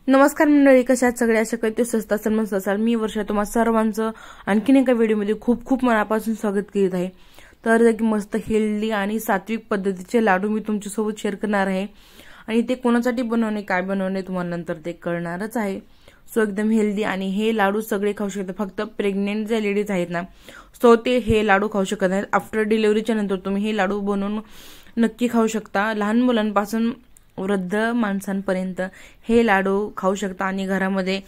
नमस्कार मंडळी, कशा आहात सगळे? आशा करते स्वस्त असाल. मी वर्षा तुम्हा सर्वांचं आणखीन एका व्हिडिओमध्ये खूप खूप मनापासून स्वागत करीत आहे. तर एक मस्त हेल्दी आणि सात्विक पद्धतीचे लाडू मी तुमच्यासोबत शेअर करणार आहे आणि ते कोणासाठी बनवणे, काय बनवणे तुम्हाला नंतर ते कळणारच आहे. सो एकदम हेल्दी आणि हे लाडू सगळे खाऊ शकतात. फक्त प्रेग्नेंट जे लेडीज आहेत ना, सो ते हे लाडू खाऊ शकत नाहीत. आफ्टर डिलिव्हरीच्या नंतर तुम्ही हे लाडू बनवून नक्की खाऊ शकता. लहान मुलांपासून वृद्ध माणसांपर्यंत हे लाडू खाऊ शकता आणि घरामध्ये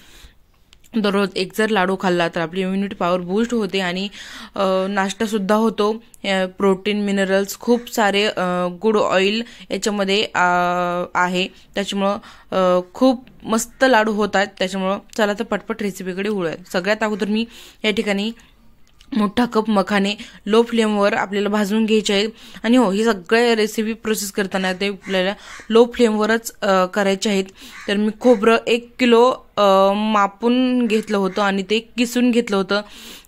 दररोज एक जर लाडू खाल्ला तर आपली इम्युनिटी पॉवर बूस्ट होते आणि नाश्ता सुद्धा होतो. प्रोटीन, मिनरल्स, खूप सारे गुड ऑइल याच्यामध्ये आहे. त्याच्यामुळं खूप मस्त लाडू होतात. त्याच्यामुळं चला तर पटपट रेसिपीकडे वळूया. सगळ्यात अगोदर मी या ठिकाणी मोठा कप मखाने लो फ्लेमवर आपल्याला भाजून घ्यायचे आहेत. आणि हो, ही सगळ्या रेसिपी प्रोसेस करताना ते आपल्याला लो फ्लेमवरच करायचे आहेत. तर मी खोबरं 1 किलो मापून घेतलं होतं आणि ते किसून घेतलं होतं.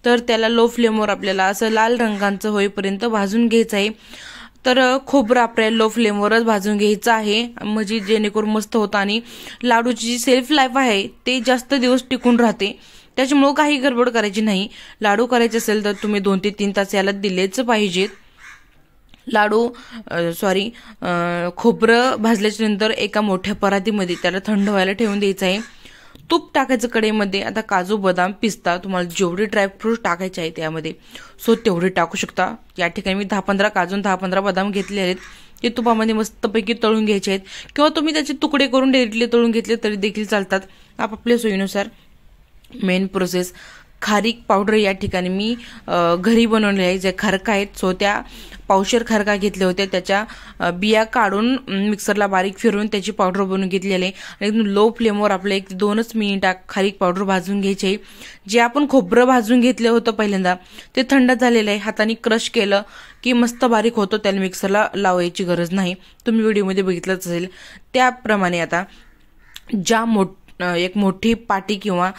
तर त्याला लो फ्लेमवर आपल्याला असं लाल रंगाचं होईपर्यंत भाजून घ्यायचं आहे. तर खोबरं आपल्याला लो फ्लेमवरच भाजून घ्यायचं आहे, म्हणजे जेणेकरून मस्त होतं आणि लाडूची जी सेल्फ लाईफ आहे ते जास्त दिवस टिकून राहते. त्याच्यामुळे काही गडबड करायची नाही. लाडू करायचे असेल तर तुम्ही 2 ते 3 तास याला दिलेच पाहिजेत. खोबरं भाजल्याच्या नंतर एका मोठ्या परातीमध्ये त्याला थंड व्हायला ठेवून द्यायचं आहे. तूप टाकायचं कढईमध्ये. आता काजू, बदाम, पिस्ता तुम्हाला जेवढे ड्रायफ्रूट टाकायचे आहे त्यामध्ये सो तेवढे टाकू शकता. या ठिकाणी मी 10-15 काजू, 10-15 बदाम घेतले आहेत. ते तुपामध्ये मस्तपैकी तळून घ्यायचे आहेत किंवा तुम्ही त्याचे तुकडे करून डायरेक्टली तळून घेतले तरी देखील चालतात, आपापल्या सोयीनुसार. मेन प्रोसेस, खारीक पावडर या ठिकाणी मी घरी बनवले आहे. जे खारका आहेत सो त्या पावशेर खारका घेतले होते. त्याच्या बिया काढून मिक्सरला बारीक फिरवून त्याची पावडर बनवून घेतलेली आहे. आणि एकदम लो फ्लेमवर आपलं 1 ते 2 मिनिटात खारीक पावडर भाजून घ्यायची आहे. जे आपण खोबरं भाजून घेतलं होतं पहिल्यांदा ते थंड झालेलं आहे. हाताने क्रश केलं की मस्त बारीक होतं. त्याला मिक्सरला लावायची गरज नाही. तुम्ही व्हिडिओमध्ये बघितलंच असेल. त्याप्रमाणे आता एक मोठी पाटी किंवा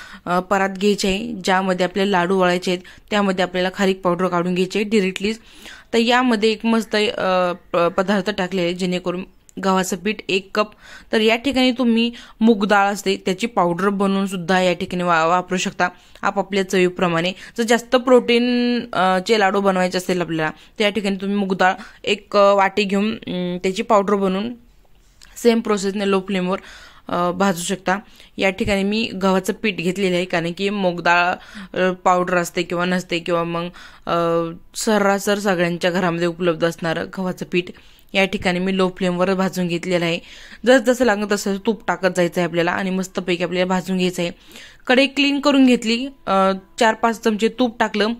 परात घ्यायची आहे, ज्यामध्ये आपल्याला लाडू वळायचे आहेत. त्यामध्ये आपल्याला खारीक पावडर काढून घ्यायची आहे डिरेक्टलीच. तर यामध्ये एक मस्त पदार्थ टाकले आहे, जेणेकरून गव्हाचं पीठ 1 कप. तर या ठिकाणी तुम्ही मूग डाळ असते त्याची पावडर बनवून सुद्धा या ठिकाणी वापरू शकता, आपापल्या चवीप्रमाणे. जर जास्त प्रोटीन चे लाडू बनवायचे असेल आपल्याला तर या ठिकाणी तुम्ही मूग डाळ 1 वाटी घेऊन त्याची पावडर बनवून सेम प्रोसेसने लो फ्लेमवर भाजू शकता. या ठिकाणी मी गव्हाचं पीठ घेतलेलं आहे, कारण की मूग डाळ पावडर असते किंवा नसते, किंवा मग सर्रासर सगळ्यांच्या घरामध्ये उपलब्ध असणारं गव्हाचं पीठ या ठिकाणी मी लो फ्लेमवर भाजून घेतलेलं आहे. जसं लागतं तसं तूप टाकत जायचं आहे आपल्याला आणि मस्तपैकी आपल्याला भाजून घ्यायचं आहे. कढई क्लीन करून घेतली, 4-5 चमचे तूप टाकलं.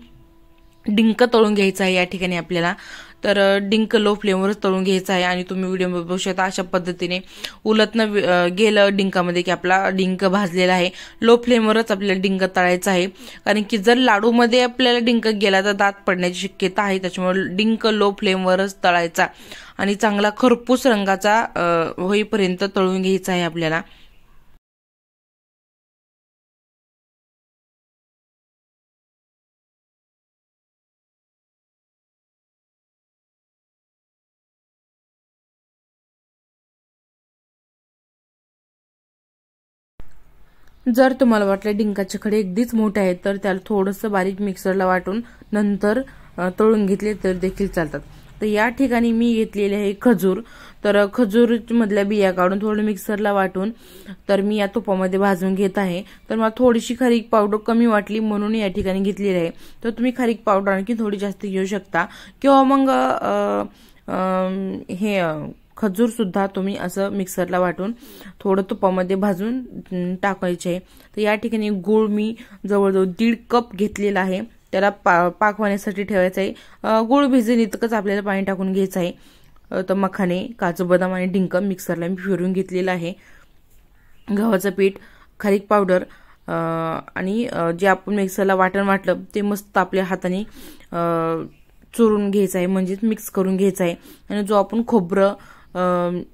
डिंक तळून घ्यायचं आहे या ठिकाणी आपल्याला. तर डिंक लो फ्लेमवरच तळून घ्यायचा आहे आणि तुम्ही व्हिडिओ बघू शकता अशा पद्धतीने उलटणं गेलं डिंकामध्ये की आपला डिंक भाजलेला आहे. लो फ्लेमवरच आपल्याला डिंक तळायचा आहे, कारण की जर लाडूमध्ये आपल्याला डिंक गेला तर दात पडण्याची शक्यता आहे. त्याच्यामुळे डिंक लो फ्लेमवरच तळायचा आणि चांगला खरपूस रंगाचा होईपर्यंत तळून घ्यायचा आहे आपल्याला. जर तुम्हाला वाटलं डिंकाचे खडे अगदीच मोठे आहेत तर त्याला थोडंसं बारीक मिक्सरला वाटून नंतर तळून घेतले तर देखील चालतात. तर या ठिकाणी मी घेतलेले आहे खजूर. तर खजूर मधल्या बिया काढून थोडं मिक्सरला वाटून तर मी या तुपामध्ये भाजून घेत आहे. तर मला थोडीशी खारीक पावडर कमी वाटली म्हणून या ठिकाणी घेतलेली आहे. तर तुम्ही खारीक पावडर आणखी थोडी जास्त घेऊ शकता किंवा मग खजूर सुद्धा तुम्ही असं मिक्सरला वाटून थोडं तुपामध्ये भाजून टाकायचे. तर या ठिकाणी गूळ मी जवळजवळ 1.5 कप घेतलेला आहे. त्याला पाक होण्यासाठी ठेवायचा आहे. गूळ भिजेल इतकंच आपल्याला पाणी टाकून घ्यायचं आहे. तर मखाने, काजू, बदाम आणि डिंक मिक्सरला मी फिरवून घेतलेलं आहे. गव्हाचं पीठ, खारीक पावडर आणि जे आपण मिक्सरला वाटलं ते मस्त आपल्या हाताने चुरून घ्यायचं आहे, म्हणजेच मिक्स करून घ्यायचं आहे. आणि जो आपण खोबरं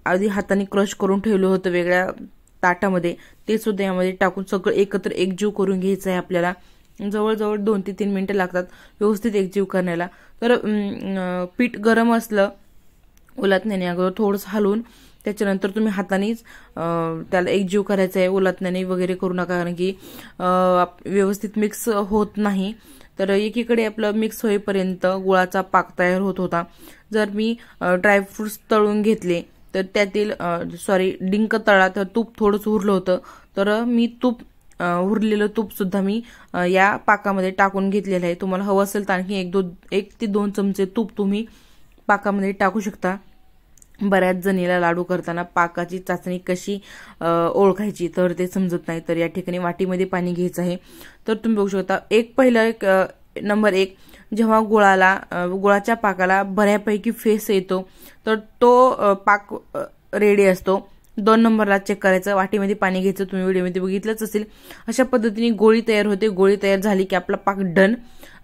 आधी हाताने क्रश करून ठेवलं होतं वेगळ्या ताटामध्ये ते सुद्धा यामध्ये टाकून सगळं एकत्र एकजीव करून घ्यायचं आहे आपल्याला. जवळजवळ 2 ते 3 मिनिटं लागतात व्यवस्थित एकजीव करण्याला. तर पीठ गरम असलं उलटण्याने अगोदर थोडंसं हलवून त्याच्यानंतर तुम्ही हातानेच त्याला एकजीव करायचा आहे, उलटण्याने वगैरे करू नका, कारण की व्यवस्थित मिक्स होत नाही. तर एकीकडे आपलं मिक्स होईपर्यंत गुळाचा पाक तयार होत होता. जर मी ड्रायफ्रुट्स तळून घेतले तर त्यातील डिंक तळा तर तूप थोडंसं उरलं होतं, तर मी उरलेलं तूप सुद्धा मी या पाकामध्ये टाकून घेतलेलं आहे. तुम्हाला हवं असेल तर आणखी 1 ते 2 चमचे तूप तुम्ही पाकामध्ये टाकू शकता. बऱ्याच जणीला लाडू करताना पाकाची चाचणी कशी ओळखायची तर ते समजत नाही. तर या ठिकाणी वाटीमध्ये पाणी घ्यायचं आहे. तर तुम्ही बघू शकता नंबर 1 जेव्हा गुळाच्या पाकाला बऱ्यापैकी फेस येतो तर तो पाक रेडी असतो. 2 नंबरला चेक करायचं, वाटीमध्ये पाणी घ्यायचं. तुम्ही व्हिडिओमध्ये बघितलंच असेल. अशा पद्धतीने गोळी तयार होते. गोळी तयार झाली की आपला पाक डन.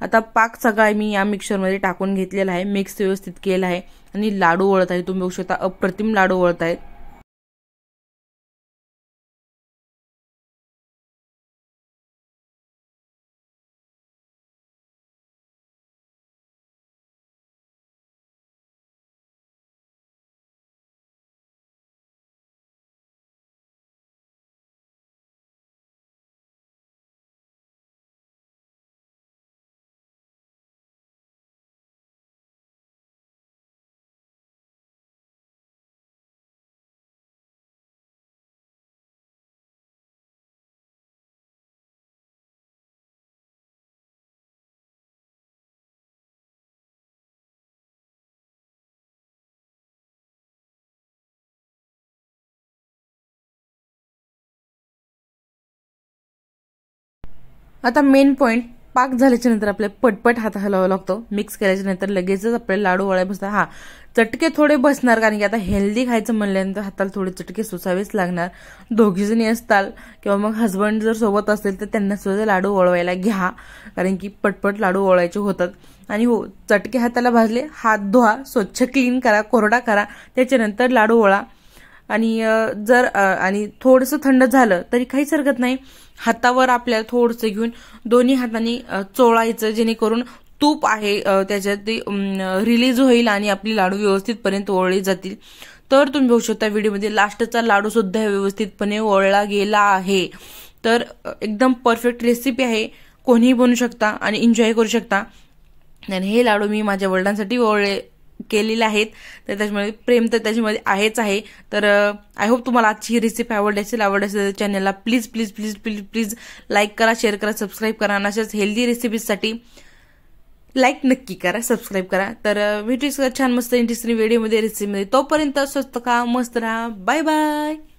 आता पाक सगळा मी या मिक्सरमध्ये टाकून घेतलेला आहे, मिक्स व्यवस्थित केला आहे आणि लाडू वळत आहे. तुम्ही बघू शकता अप्रतिम लाडू वळत आहेत. आता मेन पॉइंट, पाक झाल्याच्या नंतर आपल्याला पटपट हात हलवावा लागतो. मिक्स केल्याच्या नंतर लगेचच आपल्याला लाडू वळायला बसतात. चटके थोडे बसणार, कारण की आता हेल्दी खायचं म्हणल्यानंतर हाताला थोडे चटके सोसावेच लागणार. दोघी जणी असताल किंवा मग हस्बंड जर सोबत असेल तर त्यांना सुद्धा लाडू वळवायला घ्या, कारण की पटपट लाडू वळवायचे होतात. आणि हो, चटके हाताला भाजले, हात धुवा, स्वच्छ क्लीन करा, कोरडा करा, त्याच्यानंतर लाडू वळा. आणि थोडंसं थंड झालं तरी काहीच हरकत नाही. हातावर आपल्याला थोडंसं घेऊन दोन्ही हातांनी चोळायचं, जेणेकरून तूप आहे त्याच्यात ते रिलीज होईल आणि आपली लाडू व्यवस्थितपर्यंत ओळले जातील. तर तुम्ही बघू शकता व्हिडिओमध्ये लास्टचा लाडू सुद्धा व्यवस्थितपणे ओळला गेला आहे. तर एकदम परफेक्ट रेसिपी आहे, कोणीही बनवू शकता आणि एन्जॉय करू शकता. आणि हे लाडू मी माझ्या वडिलांसाठी केलेले आहेत, तर त्याच्यामुळे प्रेम तर त्याच्यामध्ये आहेच आहे. तर आय होप तुम्हाला आजची ही रेसिपी आवडली असेल. चॅनलला please please please please please like करा, शेअर करा, सबस्क्राईब करा. आणि अशाच हेल्दी रेसिपीजसाठी लाईक नक्की करा, सबस्क्राईब करा. तर भेटूच छान मस्त इंटरेस्टिंग व्हिडिओमध्ये, रेसिपीमध्ये. तोपर्यंत स्वस्त खा, मस्त राहा. Bye bye.